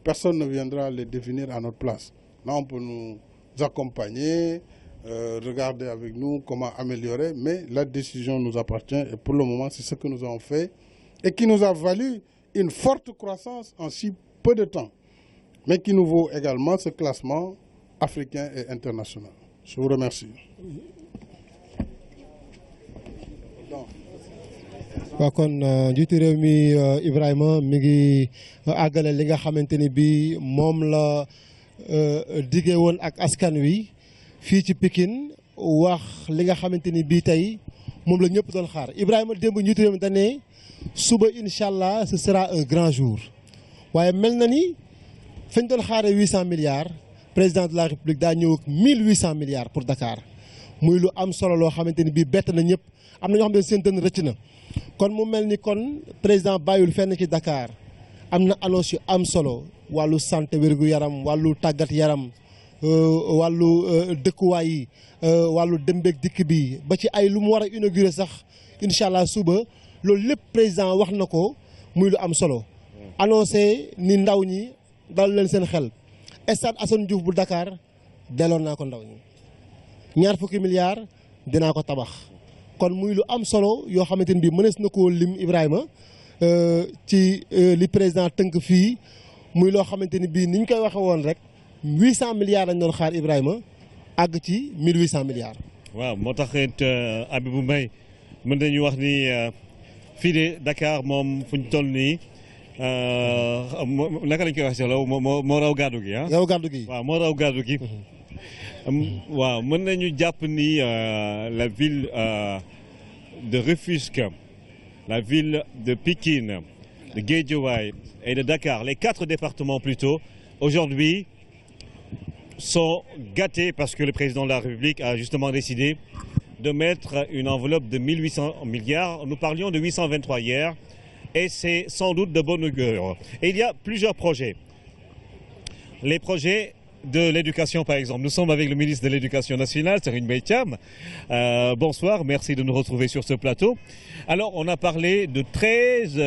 personne ne viendra les définir à notre place. Là, on peut nous accompagner, regarder avec nous comment améliorer, mais la décision nous appartient et pour le moment, c'est ce que nous avons fait et qui nous a valu une forte croissance en si peu de temps, mais qui nous vaut également ce classement africain et international. Je vous remercie. waaw kon njiitu réew mi Ibrahima mi ngi àggale li nga xamante ni bii moom la diggee woon ak askan wi fii ci Pikine wax li nga xamante ni bii tey moom la ñëpp doon xaar Ibrahima démb njiitu réew mi dañ ne suba incha allah ce sera un grand jour waaye mel na ni fañ doon xaaree 800 milliards président de la république daa ñëw ak 1800 milliards pour Dakar muy lu am solo loo xamante ni bii bett na ñëpp am na ñoo xam ne seen dënn rëcc na. kon mu mel ni kon président bàyyul fenn ci Dakar am na annonce yu am solo wàllu santé wérgu yaram wàllu tàggat yaram wàllu dëkkuwaay yi wàllu dembeeg dikk bi ba ci ay lu mu war a inauguré sax incha allah suba loolu lépp président wax na ko muy lu am solo. annoncé ni ndaw ñi dal leen seen xel stade Assane Diouf bu Dakar delloon naa ko ndaw ñi 20 milliards dinaa ko tabax. kon muy lu am solo yoo xamante ni bii mënees na koo lim Ibrahima ci li président tënk fii muy loo xamante ni bii ni ñu koy waxee woon rek 800 milliards lañ doon xaar Ibrahima àgg ci 1800 milliards. waaw moo tax it Habibou Mbaye mën nañu wax ni fii de Dakar moom fu ñu toll nii naka lañ koy wax si loolu moo raw gàddu gi ah. raw gàddu gi waaw moo raw gàddu gi. waaw mën nañu jàpp ni la ville de Rufisque, la ville de Pikine, de Guédiawaye et de Dakar, les 4 départements plutôt, aujourd'hui sont gâtés parce que le président de la République a justement décidé de mettre une enveloppe de 1800 milliards. Nous parlions de 823 hier et c'est sans doute de bonne augure. Et il y a plusieurs projets. Les projets de l'éducation, par exemple. Nous sommes avec le ministre de l'Éducation nationale, Serigne Mbaye Thiam. Bonsoir, merci de nous retrouver sur ce plateau. Alors, on a parlé de 13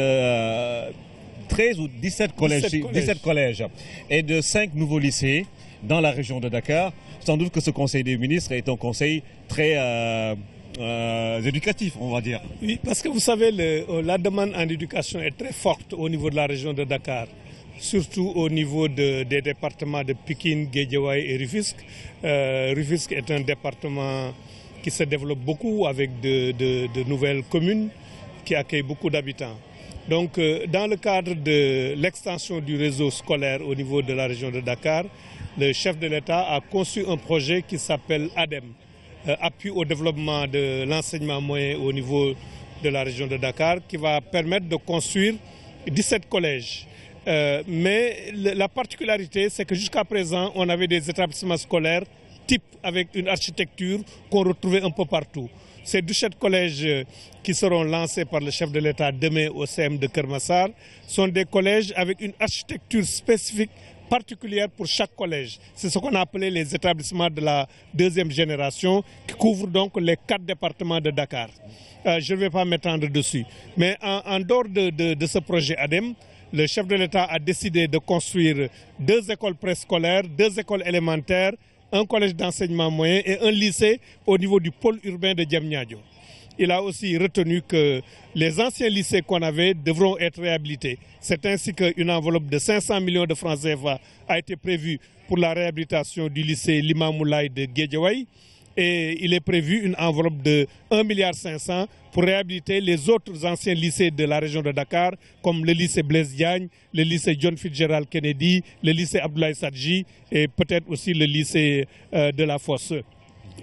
ou 17 collèges et de 5 nouveaux lycées dans la région de Dakar. Sans doute que ce Conseil des ministres est un conseil très éducatif, on va dire. Oui, parce que vous savez, la demande en éducation est très forte au niveau de la région de Dakar. Surtout au niveau des départements de Pikine, Guédiawaye et Rufisque. Rufisque est un département qui se développe beaucoup avec de nouvelles communes qui accueillent beaucoup d'habitants. Donc, dans le cadre de l'extension du réseau scolaire au niveau de la région de Dakar, le chef de l'État a conçu un projet qui s'appelle ADEM, Appui au développement de l'enseignement moyen au niveau de la région de Dakar, qui va permettre de construire 17 collèges. Mais la particularité, c'est que jusqu'à présent, on avait des établissements scolaires type avec une architecture qu'on retrouvait un peu partout. Ces 17 collèges qui seront lancés par le chef de l'État demain au CM de Keur Massar sont des collèges avec une architecture spécifique particulière pour chaque collège. C'est ce qu'on a appelé les établissements de la deuxième génération qui couvrent donc les 4 départements de Dakar. Je ne vais pas m'étendre dessus. Mais en dehors de ce projet ADEM, le chef de l'État a décidé de construire 2 écoles préscolaires, 2 écoles élémentaires, un collège d'enseignement moyen et un lycée au niveau du pôle urbain de Diamniadio. Il a aussi retenu que les anciens lycées qu'on avait devront être réhabilités. C'est ainsi qu'une enveloppe de 500 millions de francs CFA a été prévue pour la réhabilitation du lycée Limamoulaye de Guédiawaye. Et il est prévu une enveloppe de 1,5 milliard pour réhabiliter les autres anciens lycées de la région de Dakar, comme le lycée Blaise Diagne, le lycée John Fitzgerald Kennedy, le lycée Abdoulaye Sadji et peut-être aussi le lycée de la Fosse.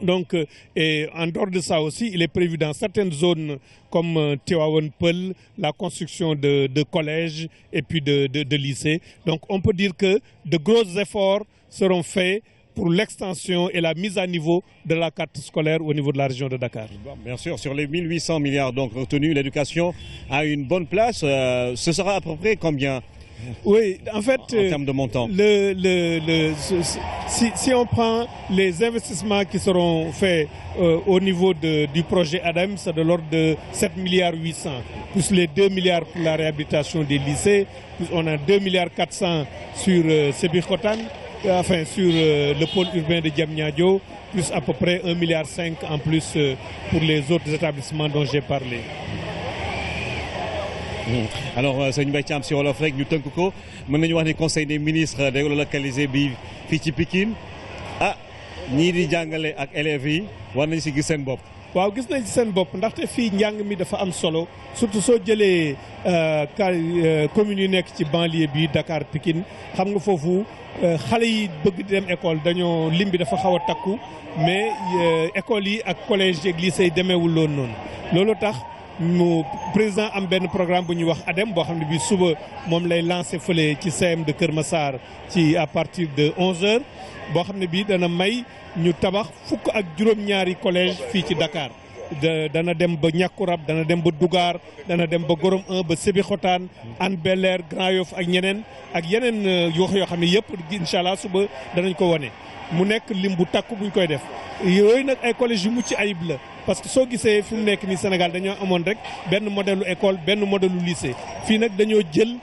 Donc, et en dehors de ça aussi, il est prévu dans certaines zones comme Tivaouane Peulh, la construction de collèges et puis de lycées. Donc, on peut dire que de gros efforts seront faits pour l'extension et la mise à niveau de la carte scolaire au niveau de la région de Dakar. Bien sûr, sur les 1800 milliards donc retenus, l'éducation a une bonne place. Ce sera à peu près combien Oui, en fait, en termes de montant. Si on prend les investissements qui seront faits au niveau du projet ADEM, c'est de l'ordre de 7 milliards 800, plus les 2 milliards pour la réhabilitation des lycées, plus on a 2 milliards 400 sur Sébikotane, enfin sur le pôle urbain de Diamniadio, plus à peu près 1,5 milliard en plus pour les autres établissements dont j'ai parlé. Alors sëñ Mbaye Thiam si wolof rek ñu tënk ko mën nañu wax ne conseil des ministres day relocalisé bi fii ci Pikine ñii di jàngale ak élèves yi war nañ si gis seen bopp. waaw gis nañ ci seen bopp ndaxte fii njàng mi dafa am solo surtout soo jëlee communes yi nekk ci banlieue bi Dakar Pikine xam nga foofu xale yi bëgg dem école dañoo lim bi dafa xaw a takku mais écoles yi ak collège yeeg lycée yi demeewul loon noonu loolu tax mu président am benn programme bu ñuy wax ADEM boo xam ne bii suba moom lay lancé fële ci CM de Kër Massar ci à partir de 11h boo xam ne bii dana may ñu tabax fukk ak juróom-ñaari collège fii ci Dakar dana dem ba Ñàkkurab dana dem ba Dougar dana dem ba Gorom 1 ba Sébikotane Hann Bel-Air Grand Yoff ak yeneen yoo xam ne yëpp incha allah suba danañ ko wane. mu nekk lim bu takku buñ koy def yooyu nag ay collèges yu mucc ayib la parce que soo gisee fi mu nekk nii Sénégal dañoo amoon rek benn modèle école benn modèle lycée fii nag dañoo jël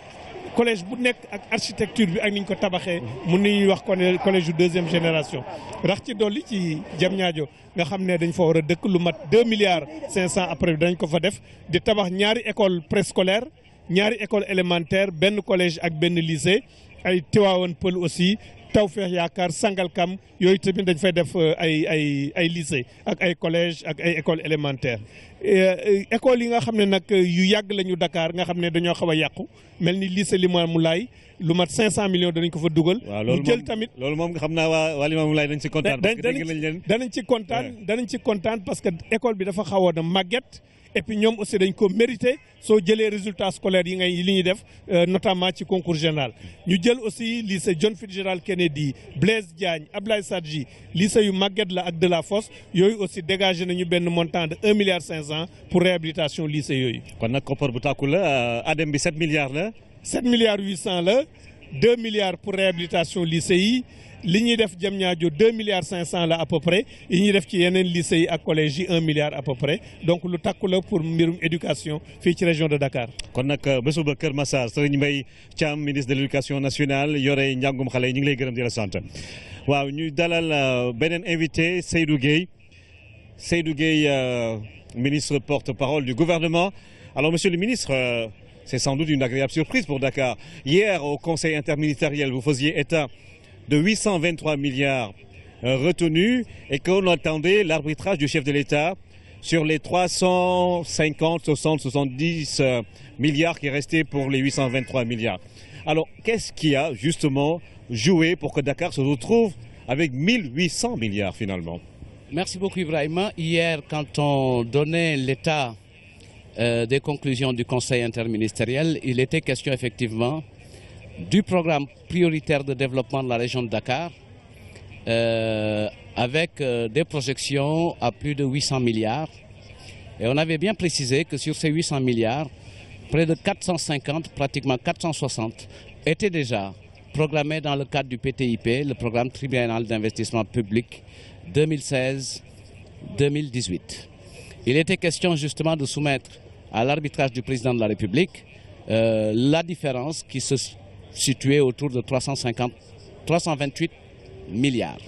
collège bu nekk ak architecture bi ak ni ñu ko tabaxee mun nañuy wax collège yu deuxième génération rax ci dolli ci Diamniadio nga xam ne dañ fa war a dëkk lu mat 2 milliards 500 après dañ ko fa def di tabax ñaari école préscolaire ñaari école élémentaire benn collège ak benn lycée ay Tivaouane Peulh aussi Tawfekh Yaakaar Sangalkam yooyu tamit dañ fay def ay lycée ak ay collège ak ay école élémentaire école yi nga xam ne nag yu yàgg lañu Dakar nga xam ne dañoo xaw a yàqu mel ni lycée Limamoulaye lu mat 500 millions danañ ko fa dugal. ñu jël tamit loolu moom xam naa waa Limamoulaye dañ ci kontaan. danañ ci kontaan parce que école bi dafa xawoon a màgget. et puis ñoom aussi dañ ko mérité soo jëlee résultats scolaires yi li ñuy def notamment ci concours général ñu jël aussi lycée John Fitzgerald Kennedy Blaise Diagne Ablaye Sadji lycée yu màgget la ak de la Fosse yooyu aussi dégagé nañu benn montant de 1,5 milliard pour réhabilitation lycée yooyu. kon nag koppar bu tàkku la ADEM bi 7 milliards la. 7 milliards 800 la 2 milliards pour réhabilitation lycée yi. li ñuy def Diamniadio 2 milliards 500 la à peu près yi ñuy def ci yeneen lycées yi ak collèges yi 1 milliard à peu près donc lu takku la pour mbirum éducation fii ci région de Dakar. kon nag bésu ba Kër Massar Serigne Mbaye Thiam ministre de l' éducation nationale yore njàngum xale yi ñu ngi lay gërëm di la sant waaw ñu dalal beneen invité Seydou Gueye ministre porte-parole du gouvernement alors monsieur le ministre. C'est sans doute une agréable surprise pour Dakar. Hier, au Conseil interministériel, vous faisiez état de 823 milliards retenus et qu'on attendait l'arbitrage du chef de l'État sur les 350, 60, 70 milliards qui restaient pour les 823 milliards. Alors, qu'est-ce qui a justement joué pour que Dakar se retrouve avec 1800 milliards finalement? Merci beaucoup Ibrahima. Hier, quand on donnait l'état des conclusions du Conseil interministériel, il était question effectivement du programme prioritaire de développement de la région de Dakar avec des projections à plus de 800 milliards. Et on avait bien précisé que sur ces 800 milliards, près de 450, pratiquement 460, étaient déjà programmés dans le cadre du PTIP, le programme triennal d'investissement public 2016-2018. Il était question justement de soumettre à l'arbitrage du président de la République la différence qui se situait autour de 328 milliards.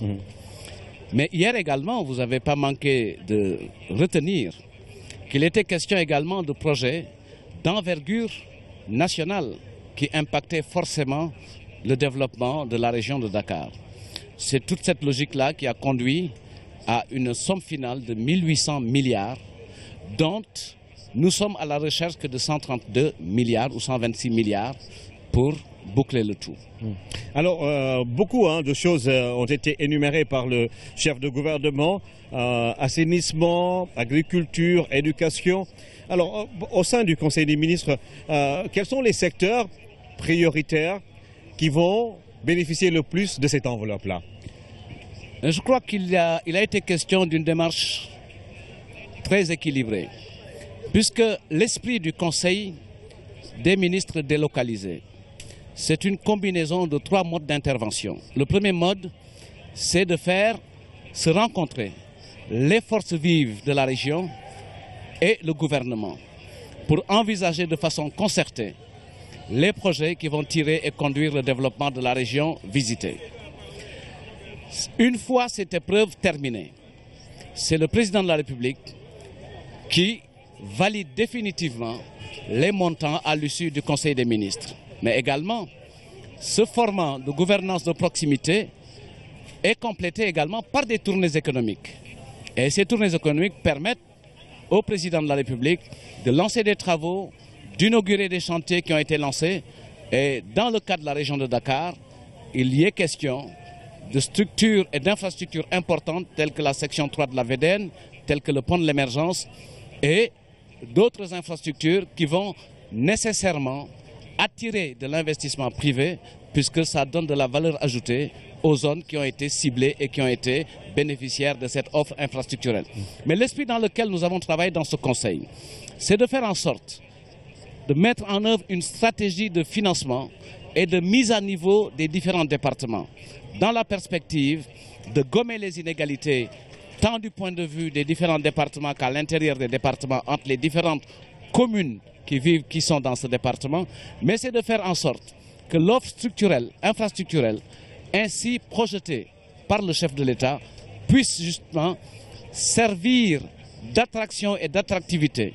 Mais hier également, vous n'avez pas manqué de retenir qu'il était question également de projets d'envergure nationale qui impactaient forcément le développement de la région de Dakar. C'est toute cette logique-là qui a conduit à une somme finale de 1800 milliards dont nous sommes à la recherche que de 132 milliards ou 126 milliards pour boucler le tout. Alors, beaucoup de choses ont été énumérées par le chef de gouvernement, assainissement, agriculture, éducation. Alors, au sein du Conseil des ministres, quels sont les secteurs prioritaires qui vont bénéficier le plus de cette enveloppe-là? Je crois qu'il a été question d'une démarche très équilibrée, puisque l'esprit du Conseil des ministres délocalisés, c'est une combinaison de 3 modes d'intervention. Le premier mode, c'est de faire se rencontrer les forces vives de la région et le gouvernement pour envisager de façon concertée les projets qui vont tirer et conduire le développement de la région visitée. Une fois cette épreuve terminée, c'est le président de la République qui valide définitivement les montants à l'issue du Conseil des ministres. Mais également, ce format de gouvernance de proximité est complété également par des tournées économiques. Et ces tournées économiques permettent au président de la République de lancer des travaux, d'inaugurer des chantiers qui ont été lancés. Et dans le cas de la région de Dakar, il y est question de structures et d'infrastructures importantes telles que la section 3 de la VDN, telles que le pont de l'émergence et d'autres infrastructures qui vont nécessairement attirer de l'investissement privé puisque ça donne de la valeur ajoutée aux zones qui ont été ciblées et qui ont été bénéficiaires de cette offre infrastructurelle. Mais l'esprit dans lequel nous avons travaillé dans ce conseil, c'est de faire en sorte de mettre en œuvre une stratégie de financement et de mise à niveau des différents départements, dans la perspective de gommer les inégalités, tant du point de vue des différents départements qu'à l'intérieur des départements, entre les différentes communes qui sont dans ce département, mais c'est de faire en sorte que l'offre structurelle, infrastructurelle, ainsi projetée par le chef de l'État, puisse justement servir d'attraction et d'attractivité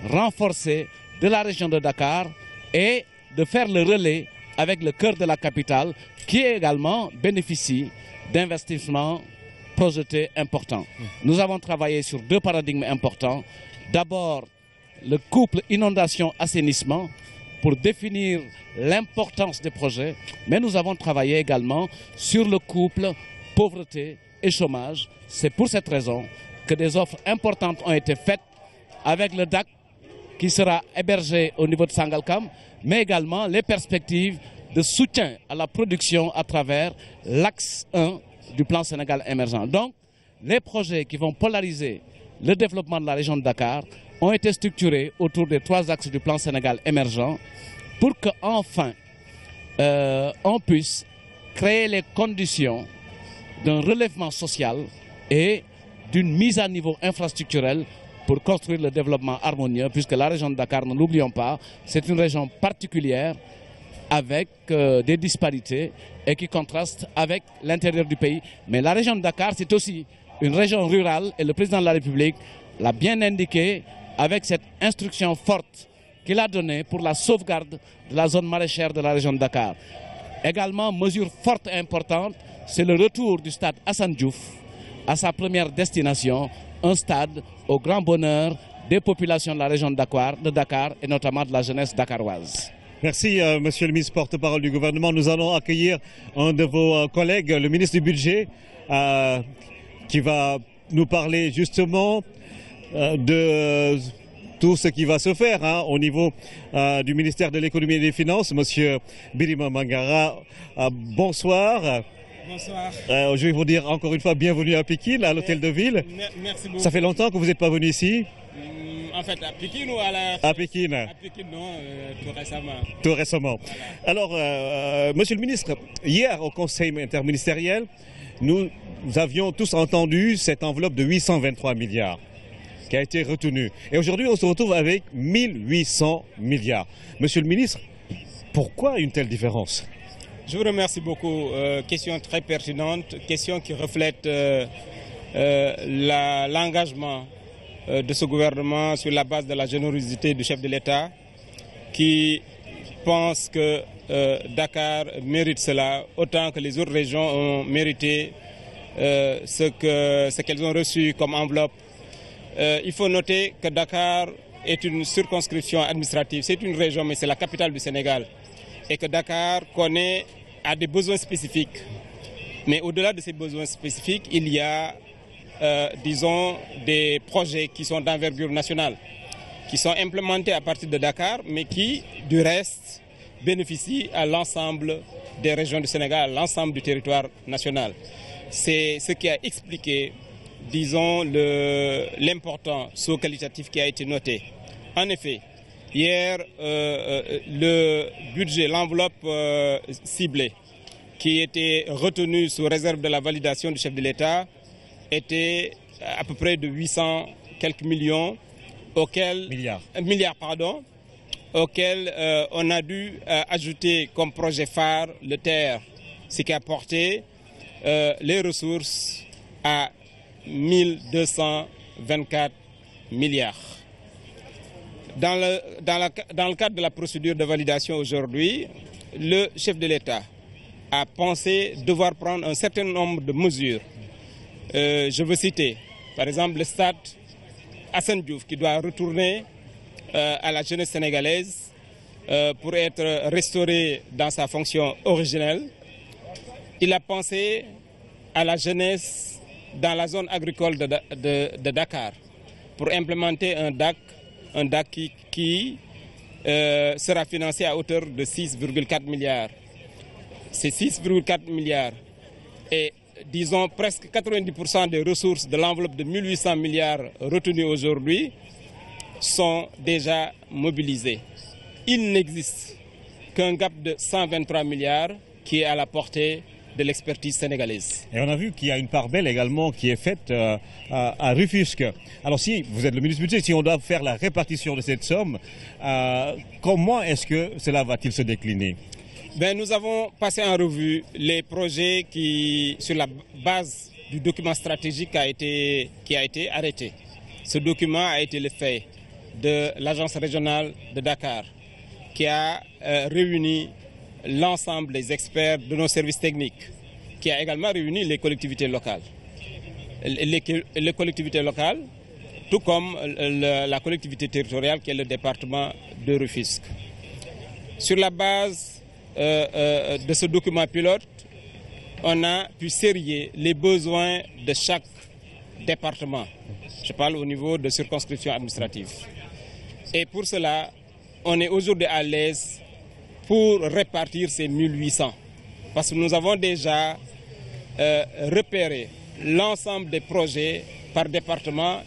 renforcée de la région de Dakar et de faire le relais avec le cœur de la capitale qui également bénéficie d'investissements projetés importants. Nous avons travaillé sur 2 paradigmes importants. D'abord, le couple inondation-assainissement pour définir l'importance des projets, mais nous avons travaillé également sur le couple pauvreté et chômage. C'est pour cette raison que des offres importantes ont été faites avec le DAC qui sera hébergé au niveau de Sangalkam, mais également les perspectives de soutien à la production à travers l'axe 1 du plan Sénégal émergent. Donc, les projets qui vont polariser le développement de la région de Dakar ont été structurés autour des 3 axes du plan Sénégal émergent pour qu'enfin on puisse créer les conditions d'un relèvement social et d'une mise à niveau infrastructurelle pour construire le développement harmonieux, puisque la région de Dakar, ne l'oublions pas, c'est une région particulière avec des disparités et qui contraste avec l'intérieur du pays. Mais la région de Dakar, c'est aussi une région rurale et le président de la République l'a bien indiqué avec cette instruction forte qu'il a donnée pour la sauvegarde de la zone maraîchère de la région de Dakar. Également, mesure forte et importante, c'est le retour du stade Hassan Diouf à sa première destination, un stade au grand bonheur des populations de la région de Dakar et notamment de la jeunesse dakaroise. Merci, monsieur le ministre porte-parole du gouvernement. Nous allons accueillir un de vos collègues, le ministre du Budget, qui va nous parler justement de tout ce qui va se faire au niveau du ministère de l'économie et des finances. Monsieur Birima Mangara, bonsoir. Bonsoir. Je vais vous dire encore une fois bienvenue à Pikine, à l'hôtel de ville. Merci beaucoup. Ça fait longtemps que vous n'êtes pas venu ici? En fait, à Pikine ou à la... À Pikine. À Pikine, non, tout récemment. Tout récemment. Voilà. Alors, monsieur le ministre, hier au Conseil interministériel, nous avions tous entendu cette enveloppe de 823 milliards qui a été retenue. Et aujourd'hui, on se retrouve avec 1800 milliards. Monsieur le ministre, pourquoi une telle différence? Je vous remercie beaucoup. Question très pertinente, question qui reflète l'engagement de ce gouvernement sur la base de la générosité du chef de l'État qui pense que Dakar mérite cela autant que les autres régions ont mérité ce qu'elles ont reçu comme enveloppe. Il faut noter que Dakar est une circonscription administrative. C'est une région, mais c'est la capitale du Sénégal. Et que Dakar a des besoins spécifiques. Mais au-delà de ces besoins spécifiques, il y a, disons, des projets qui sont d'envergure nationale, qui sont implémentés à partir de Dakar, mais qui, du reste, bénéficient à l'ensemble des régions du Sénégal, à l'ensemble du territoire national. C'est ce qui a expliqué, disons, l'important saut qualitatif qui a été noté. En effet, Hier, le budget, l'enveloppe ciblée, qui était retenue sous réserve de la validation du chef de l'État, était à peu près de 800 quelques millions, milliards, auxquels on a dû ajouter comme projet phare le TER, ce qui a porté les ressources à 1224 milliards. Dans le cadre de la procédure de validation aujourd'hui, le chef de l'État a pensé devoir prendre un certain nombre de mesures. Je veux citer, par exemple, le stade Assane Diouf qui doit retourner à la jeunesse sénégalaise pour être restauré dans sa fonction originelle. Il a pensé à la jeunesse dans la zone agricole de Dakar pour implémenter un DAC qui sera financé à hauteur de 6,4 milliards. Ces 6,4 milliards et disons presque 90% des ressources de l'enveloppe de 1800 milliards retenues aujourd'hui sont déjà mobilisées. Il n'existe qu'un gap de 123 milliards qui est à la portée de l'expertise sénégalaise. Et on a vu qu'il y a une part belle également qui est faite à Rufisque. Alors si vous êtes le ministre du Budget, si on doit faire la répartition de cette somme, comment est-ce que cela va-t-il se décliner? Nous avons passé en revue les projets qui, sur la base du document stratégique qui a été arrêté. Ce document a été le fait de l'agence régionale de Dakar qui a réuni l'ensemble des experts de nos services techniques, qui a également réuni les collectivités locales. Les collectivités locales, tout comme la collectivité territoriale qui est le département de Rufisque. Sur la base de ce document pilote, on a pu sérier les besoins de chaque département. Je parle au niveau de circonscription administrative. Et pour cela, on est aujourd'hui à l'aise pour répartir ces 1800. Parce que nous avons déjà repéré l'ensemble des projets par département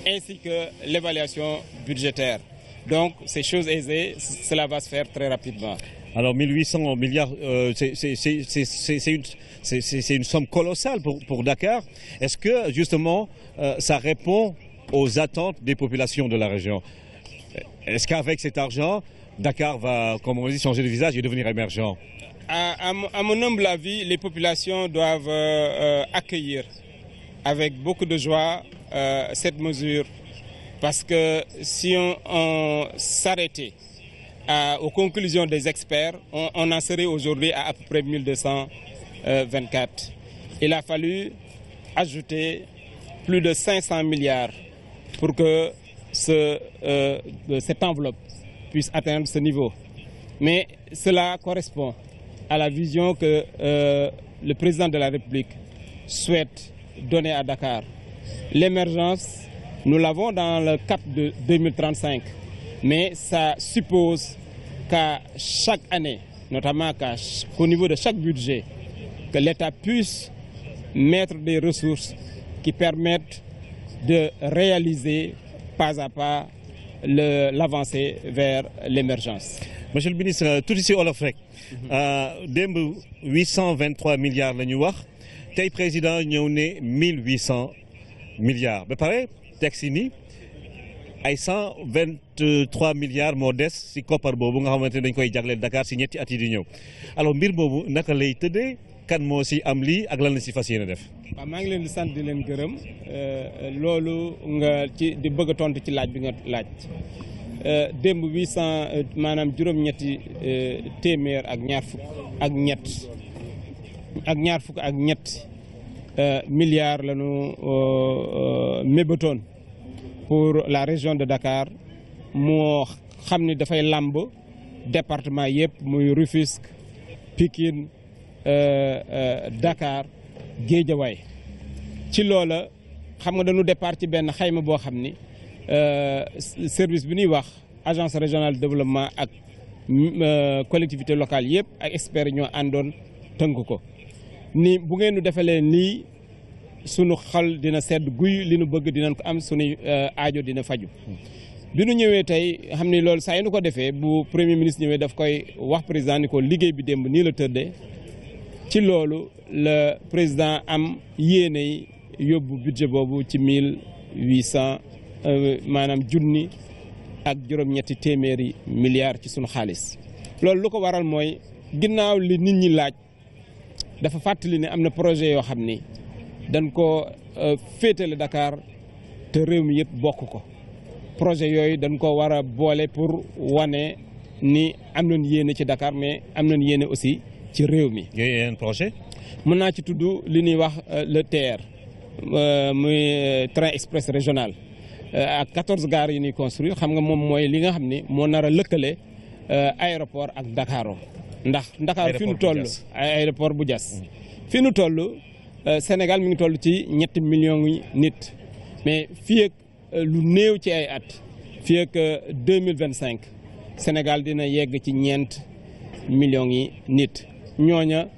ainsi que l'évaluation budgétaire. Donc, c'est chose aisée, cela va se faire très rapidement. Alors 1800 milliards, c'est une somme colossale pour Dakar. Est-ce que justement ça répond aux attentes des populations de la région? Est-ce qu'avec cet argent, Dakar va, comme on dit, changer de visage et devenir émergent? À mon humble avis, les populations doivent accueillir avec beaucoup de joie cette mesure. Parce que si on s'arrêtait aux conclusions des experts, on en serait aujourd'hui à peu près 1224. Il a fallu ajouter plus de 500 milliards pour que cette enveloppe puisse atteindre ce niveau. Mais cela correspond à la vision que le président de la République souhaite donner à Dakar. L'émergence, nous l'avons dans le cap de 2035, mais ça suppose qu'à chaque année, notamment qu'au niveau de chaque budget, que l'État puisse mettre des ressources qui permettent de réaliser pas à pas l'avancée vers l'émergence. Monsieur le ministre, tout ici au Lofrek, 823 milliards la ñu wax tey président ñëw ne 1800 milliards ba pare teg si ni ay 123 milliards moo des si koppar boobu nga xamante ne dañ koy jagleel Dakar si ñetti at yi di ñëw alors mbir boobu naka lay tëddee kan moo si am lii ak lan la si fas yéene def. waaw maa ngi leen di sant di leen gërëm loolu nga ci di bëgg a tontu ci laaj bi nga laaj démb 800 maanaam juróom-ñetti téeméer ak ñaar fukk ak ñett milliards la ñu mébatoon pour la région de Dakar moo xam ni dafay làmb département yëpp muy Rufisque Pikine Dakar Guédiawaye ci loola xam nga dañu départ ci benn xayma boo xam ni service bi ñuy wax agence régionale de développement ak collectivité locale yëpp ak experts yi ñoo àndoon tënk ko ni bu ngeen nu defalee nii sunu xol dina sedd guy li nu bëgg dinañ ko am sunuy aajo dina faju bi nu ñëwee tey xam ni loolu saa yu nu ko defee bu premier ministre ñëwee daf koy wax président ni ko liggéey bi démb nii la tëddee ci loolu le président am yéene yóbbu budget boobu ci 1800 maanaam junni ak juróom-ñetti téeméeri milliards ci sunu xaalis. loolu lu ko waral mooy ginnaaw li nit ñi laaj dafa fàttali ne am na projet yoo xam ni dañ ko féetale Dakar te réew mi yëpp bokk ko projet yooyu dañ ko war a boole pour wane ni am nañ yéene ci Dakar mais am nañ yéene aussi ci réew mi. yeneen projet mën naa ci tudd li ñuy wax le TER muy train express régional ak 14 gares yu ñuy construire xam nga moom mooy li nga xam ni moo nar a lëkkale aéroport ak Dakar ndax Dakar fi nu toll aéroport bu Diass fi nu toll Sénégal mi ngi toll ci 7 millions yi nit mais fii ak lu néew ci ay at fii ak 2025 Sénégal dina yegg ci 4 millions yi nit ñooña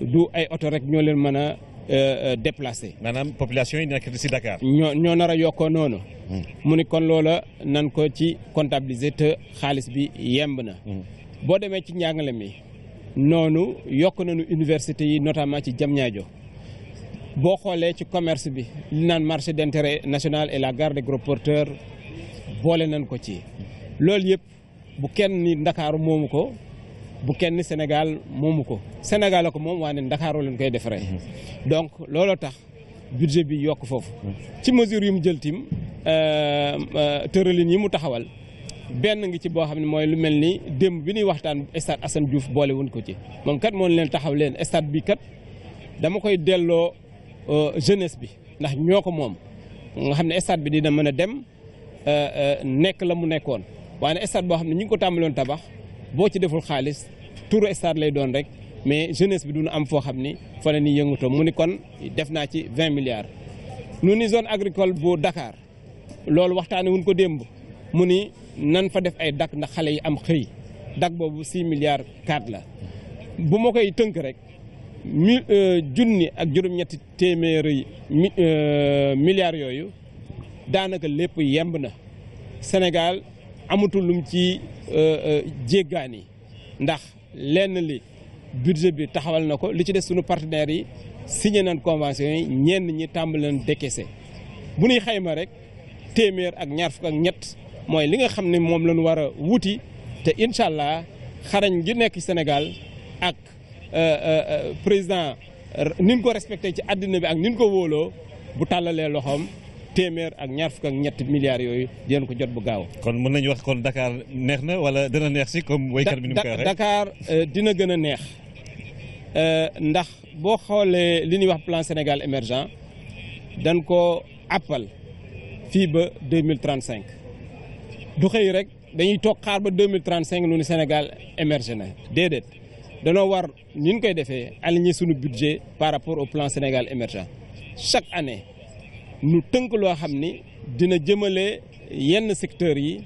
du ay oto rek ñoo leen mën a déplacer. maanaam population yi nekk ci Dakar. ñoo nar a yokkoo noonu. mu ni kon loola nan ko ci comptabiliser te xaalis bi yemb na. boo demee ci njàngale mi noonu yokk nañu université yi notamment ci Diamniadio boo xoolee ci commerce bi li naan marché d'intérêt national et la gare des gros porteurs boole nañ ko ci. loolu yëpp bu kenn ni Ndakaaru moomu ko bu kenn ni Sénégal moomu ko Sénégal la ko moom waaye Ndakaaru lañ koy defaree. donc looloo tax budget bi yokk foofu. ci mesure yu mu jël tim tëralin yi mu taxawal benn ngi ci boo xam ne mooy lu mel ni démb bi ñuy waxtaan stade Assane Diouf boole wuñ ko ci moom kat moo leen taxaw leen stade bi kat dama koy delloo jeunesse bi ndax ñoo ko moom nga xam ne stade bi dina mën a dem nekk la mu nekkoon waaye stade boo xam ne ñu ngi ko tàmbaloon tabax boo ci deful xaalis turu stade lay doon rek mais jeunesse bi duñu am foo xam ni fa la ñuy yëngatoo mu ni kon def naa ci 20 milliards. nu ni zone agricole bu Dakar loolu waxtaane wuñ ko démb mu ni nan fa def ay dak ndax xale yi am xëy dak boobu 6 milliards 4 la bu ma koy tënk rek junni ak juróom-ñetti téeméeri milliards yooyu daanaka lépp yemb na Sénégal amatul lum ci jéggaani ndax lenn li budget bi taxawal na ko li ci des sunu partenaires yi signé nañ convention yi ñenn ñi tàmbali nañ décaissé bu ñuy xayma rek téeméer ak ñaar fukk ak ñett mooy li nga xam ne moom lañu war a wuti te incha allah xarañ gi nekk Sénégal ak président ni ñu ko respecté ci àddina bi ak ni ñu ko wóoloo bu tàllalee loxoom téeméer ak ñaar fukk ak ñetti milliards yooyu dinañ ko jot bu gaaw. kon mën nañu wax kon Dakar neex na wala dina neex si comme waykat bi ni mu koy waxee. Dakar dina gën a neex ndax boo xoolee li ñuy wax plan Sénégal émergent dañ ko appal fii ba 2035 du xëy rek dañuy toog xaar ba 2035 nu ni Sénégal émergé na déedéet danoo war ni ñu koy defee aligner suñu budget par rapport au plan Sénégal émergent chaque année nu tënk loo xam ni dina jëmale yenn secteurs yi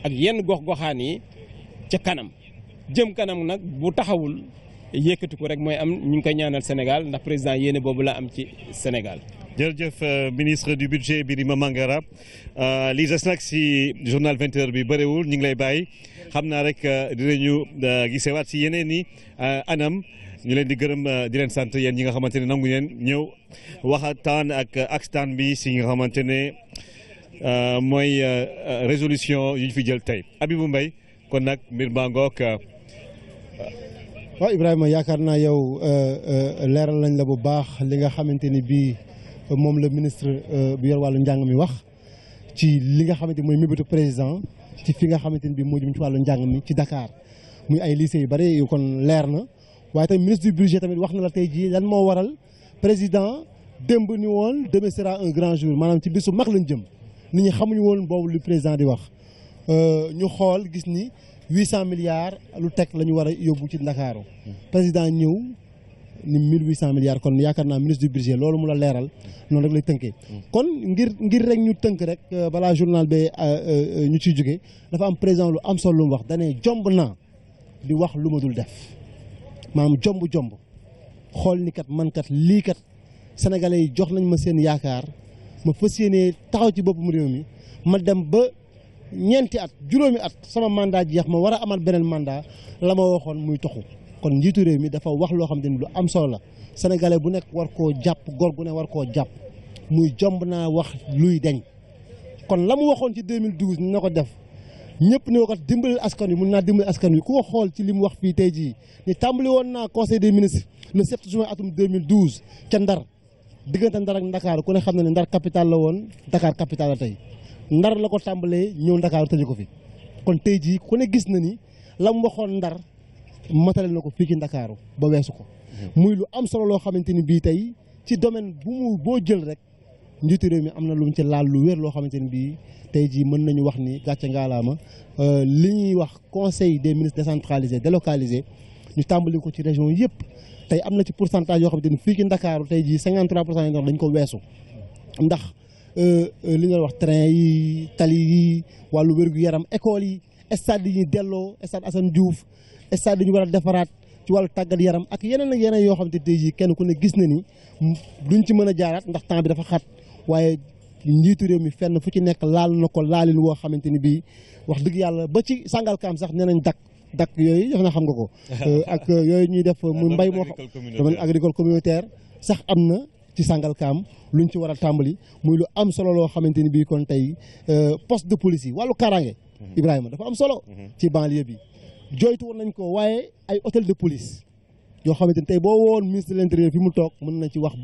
ak yenn gox-goxaan yi ca kanam jëm kanam nag bu taxawul yëkkati ko rek mooy am ñu ngi koy ñaanal Sénégal ndax président yéene boobu la am ci Sénégal. jërëjëf ministre du budget Birima Mangara li des nag si journal 20h bi bëriwul ñu ngi lay bàyyi xam naa rek dinañu gisewaat si yeneen i anam ñu leen di gërëm di leen sant yéen ñi nga xamante ne nangu ngeen ñëw waxtaan ak askan bi si nga xamante ne mooy résolution yu ñu fi jël tey Habibou Mbaye kon nag mbir baa ngoog. waaw Ibrahima yaakaar naa yow leeral nañ la bu baax li nga xamante ni bii moom la ministre bi yor wàllu njàng mi wax ci li nga xamante ni mooy mébétu président ci fi nga xamante ni bii moo jëm ci wàllu njàng mi ci Dakar muy ay lycées yu bëri yu kon leer na waaye tamit ministre du budget tamit wax na la tey jii lan moo waral président démb ni woon demain sera un grand jour maanaam ci bisu mag lañ jëm nit ñi xamuñu woon boobu lu président di wax ñu xool gis ni 800 milliards lu teg la ñu war a yóbbu ci Ndakaaru président ñëw ni 1800 milliards kon yaakaar naa ministre du budget loolu mu la leeral noonu rek lay tënkee. kon ngir rek ñu tënk rek balaa journal bi ñu ciy jóge dafa am président lu am solo lu mu wax dane jomb naa di wax lu ma dul def maanaam jomb xool ni kat man kat lii kat sénégalais yi jox nañ ma seen yaakaar ma fas yéenee taxaw ci boppam réew mi ma dem ba ñeenti at juróomi at sama mandat jeex ma war a amal beneen mandat la ma waxoon muy toxu kon njiitu réew mi dafa wax loo xam ne lu am solo la sénégalais bu nekk war koo jàpp góor gu ne war koo jàpp muy jomb naa wax luy deñ kon la mu waxoon ci 2012 ni na ko def ñëpp ne ko dimbali askan wi mun naa dimbali askan wi ku ko xool ci li mu wax fii tey jii ni tàmbali woon naa conseil des ministres le 7 juin atum 2012 ca Ndar diggante Ndar ak Ndakaaru ku ne xam na ne Ndar capital la woon Dakar capital la tey Ndar la ko tàmbalee ñëw Ndakaaru tëjee ko fi kon tey jii ku ne gis na ni la mu waxoon Ndar matale na ko fii ci Ndakaaru ba weesu ko muy lu am solo loo xamante ni bii tey ci domaine bu mu boo jël rek njiitu réew mi am na lu mu ci laal lu wér loo xamante ni bii tey jii mën nañu wax ni gàcce ngaalaama li ñuy wax conseil des ministres décentralisé délocalisé ñu tàmbali ko ci région yëpp tey am na ci pourcentage yoo xamante ni fii ci Ndakaaru tey jii 53% yi dañ ko weesu ndax li nga wax train yi tali yi wàllu wér-gu-yaram école yi stade yi ñuy delloo stade Assane Diouf stade yi ñu war a defaraat ci wàllu tàggat yaram ak yeneen ak yeneen yoo xamante tey jii kenn ku ne gis na ni duñ ci mën a jaaraat ndax temps bi dafa xat waaye njiitu réew mi fenn fu ci nekk laal na ko laalin woo xamante ni bii wax dëgg yàlla ba ci Sangalkam sax nee nañ dakk yooyu def na xam nga ko ak yooyu ñuy def mu mbay moo domaine agricole communautaire sax am na ci Sangalkam luñ ci war a tàmbali muy lu am solo loo xamante ni bii kon tey poste de police yi wàllu kaaraange Ibrahima dafa am solo ci banlieue bi jooytu woon nañ ko waaye ay hôtel de police yoo xamante ni tey boo woon ministre de l'intérieur fi mu toog mën nañ ci wax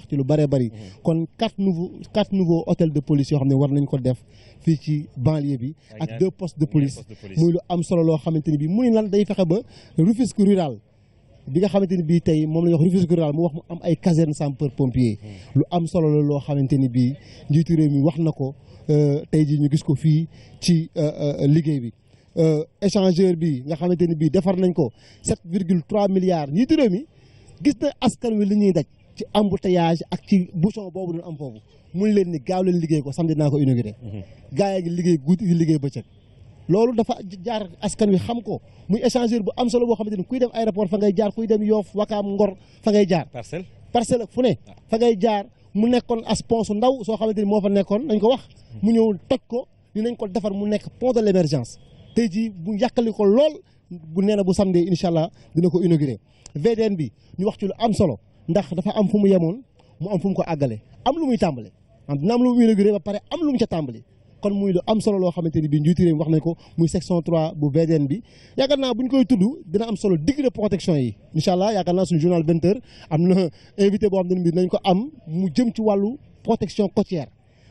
ci lu bëree bëri kon quatre nouveaux hôtels de police yoo xam ne war nañ ko def fii ci banlieue bi ak 2 postes de police muy lu am solo loo xamante ni bii mu ni lan day fexe ba Rufisque rural bi nga xamante ni bii tey moom la ñuy wax Rufisque rural mu wax mu am ay caserne sapeur pompier lu am solo la loo xamante ni bii njiitu réew mi wax na ko tey jii ñu gis ko fii ci liggéey bi échangeur bi nga xamante ni bii defar nañ ko 7,3 milliards njiitu réew mi gis na askan wi li ñuy daj ci embouteillage ak ci bouchon boobu doon am foofu mun leen ni gaaw leen liggéey ko samedi naa ko inauguré gaa yi ngi liggéey guddi di liggéey bëccëg loolu dafa jaar askan wi xam ko muy échangeur bu am solo boo xamante ni kuy dem aéroport fa ngay jaar kuy dem Yoff Wakaam Ngor fa ngay jaar parcelle ak fu ne fa ngay jaar mu nekkoon as pont su ndaw soo xamante ni moo fa nekkoon nañ ko wax mu ñëw toj ko ni nañ ko defar mu nekk pont de l'émergence tey jii bu yàqali ko lool bu nee na bu samedi incha allah dina ko inauguré VDN bi ñu wax ci lu am solo ndax dafa am fu mu yemoon mu am fu mu ko àggale am lu muy tàmbale dina am lu mu inauguré ba pare am lu mu ca tàmbali kon muy lu am solo loo xamante ni bii njiitu réew mi wax nañ ko muy section 3 bu VDN bi yaakaar naa bu ñu koy tudd dina am solo digue de protection yi incha allah yaakaar naa suñu journal 20h am na invité boo xam ne bii nañ ko am mu jëm ci wàllu protection côtière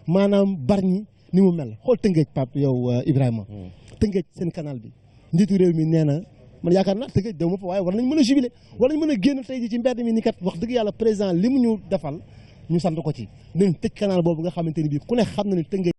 maanaam Bargny ni mu mel xool Tëngéej Pape yow Ibrahima Tëngéej seen canal bi njiitu réew mi nee na man yaakaar naa Tëngéej dew ma fa waaye war nañ mën a jubilé war nañ mën a génn tey ji ci mbedd mi ni kat wax dëgg yàlla président li mu ñu defal ñu sant ko ci nañ tëj canal boobu nga xamante ni bii ku ne xam na ni Tëngéej